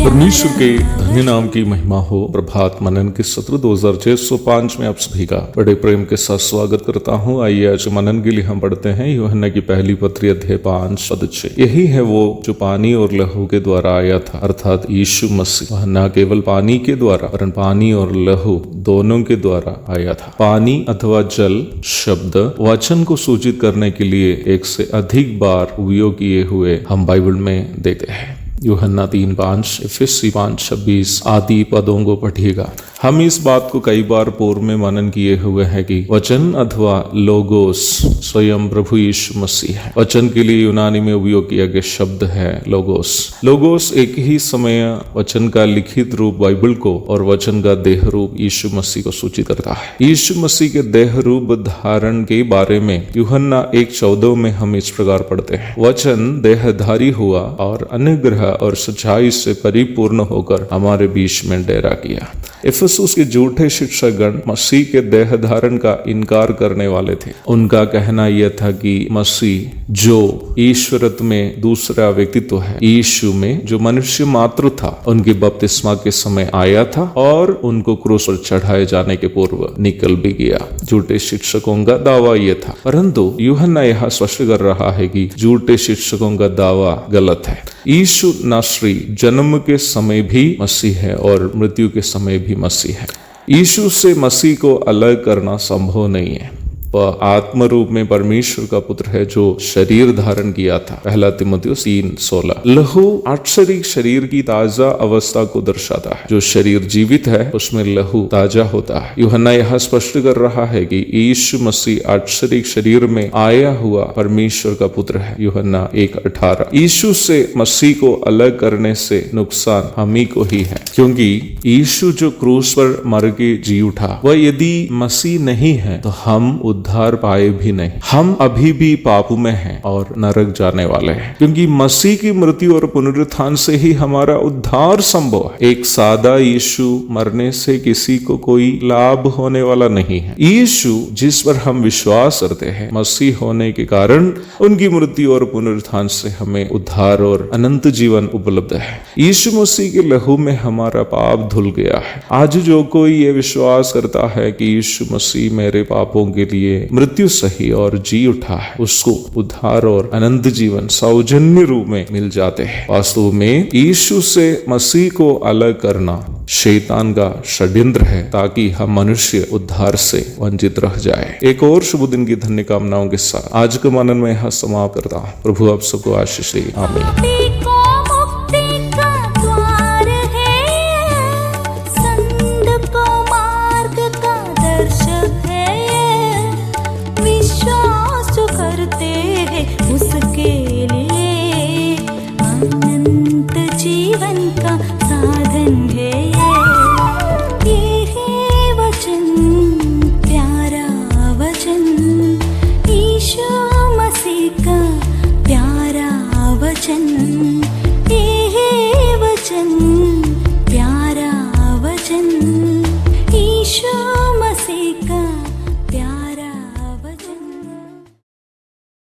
परमेश्वर के धन्य नाम की महिमा हो। प्रभात मनन के सत्र 2605 में आप सभी का बड़े प्रेम के साथ स्वागत करता हूँ। आइए आज मनन के लिए हम पढ़ते हैं यूहन्ना की पहली पत्री अध्याय 5 पद 6। यही है वो जो पानी और लहू के द्वारा आया था, अर्थात यीशु मसीह। वह न केवल पानी के द्वारा वरन पानी और लहू दोनों के द्वारा आया था। पानी अथवा जल शब्द वचन को सूचित करने के लिए एक से अधिक बार उपयोग किए हुए हम बाइबल में देखते हैं। यूहन्ना 3:5, इफिसी 5:26 आदि पदों को पढ़िएगा। हम इस बात को कई बार पूर्व में मनन किए हुए हैं कि वचन अथवा लोगोस स्वयं प्रभु यीशु मसीह है। वचन के लिए यूनानी में उपयोग किया गया शब्द है लोगोस। लोगोस एक ही समय वचन का लिखित रूप बाइबल को और वचन का देह रूप यीशु मसीह को सूचित करता है। यीशु मसीह के देह रूप धारण के बारे में यूहन्ना 1:14 में हम इस प्रकार पढ़ते हैं, वचन देहधारी हुआ और अनुग्रह और सच्चाई से परिपूर्ण होकर हमारे बीच में डेरा किया। इफिसुस के झूठे शिक्षकगण मसीह के देह धारण का इनकार करने वाले थे। उनका कहना यह था कि मसीह जो ईश्वरत्व में दूसरा व्यक्तित्व है, यीशु में जो मनुष्य मात्र था, उनके बपतिस्मा के समय आया था और उनको क्रूस पर चढ़ाए जाने के पूर्व निकल भी गया। झूठे शिक्षकों का दावा यह था, परंतु यूहन्ना यह स्पष्ट कर रहा है कि झूठे शिक्षकों का दावा गलत है। यीशु नासरी जन्म के समय भी मसीह है और मृत्यु के समय भी मसीह है। यीशु से मसीह को अलग करना संभव नहीं है। वह आत्म रूप में परमेश्वर का पुत्र है जो शरीर धारण किया था। पहला तीमुथियुस 3:16। लहू आक्षरिक शरीर की ताजा अवस्था को दर्शाता है। जो शरीर जीवित है उसमें लहू ताजा होता है। यूहन्ना यह स्पष्ट कर रहा है कि यीशु मसीह आक्षरिक शरीर में आया हुआ परमेश्वर का पुत्र है। यूहन्ना 1:18। यीशु से मसीह को अलग करने से नुकसान हम ही को ही है, क्योंकि यीशु जो क्रूस पर मर के जी उठा, वह यदि मसीह नहीं है तो हम उद्धार पाए भी नहीं। हम अभी भी पापों में हैं और नरक जाने वाले हैं, क्योंकि मसीह की मृत्यु और पुनरुत्थान से ही हमारा उद्धार संभव है। एक सादा यीशु मरने से किसी को कोई लाभ होने वाला नहीं है। यीशु जिस पर हम विश्वास करते हैं, मसीह होने के कारण उनकी मृत्यु और पुनरुत्थान से हमें उद्धार और अनंत जीवन उपलब्ध है। यीशु मसीह के लहू में हमारा पाप धुल गया है। आज जो कोई ये विश्वास करता है कि यीशु मसीह मेरे पापों के लिए मृत्यु सही और जी उठा है, उसको उद्धार और अनंत जीवन सौजन्य रूप में मिल जाते हैं। वास्तव में यीशु से मसीह को अलग करना शैतान का षड्यंत्र है, ताकि हम मनुष्य उद्धार से वंचित रह जाए। एक और शुभ दिन की धन्य कामनाओं के साथ आज के मनन में यह समाप्त करता हूं। प्रभु आप सबको आशीष दे। आमीन।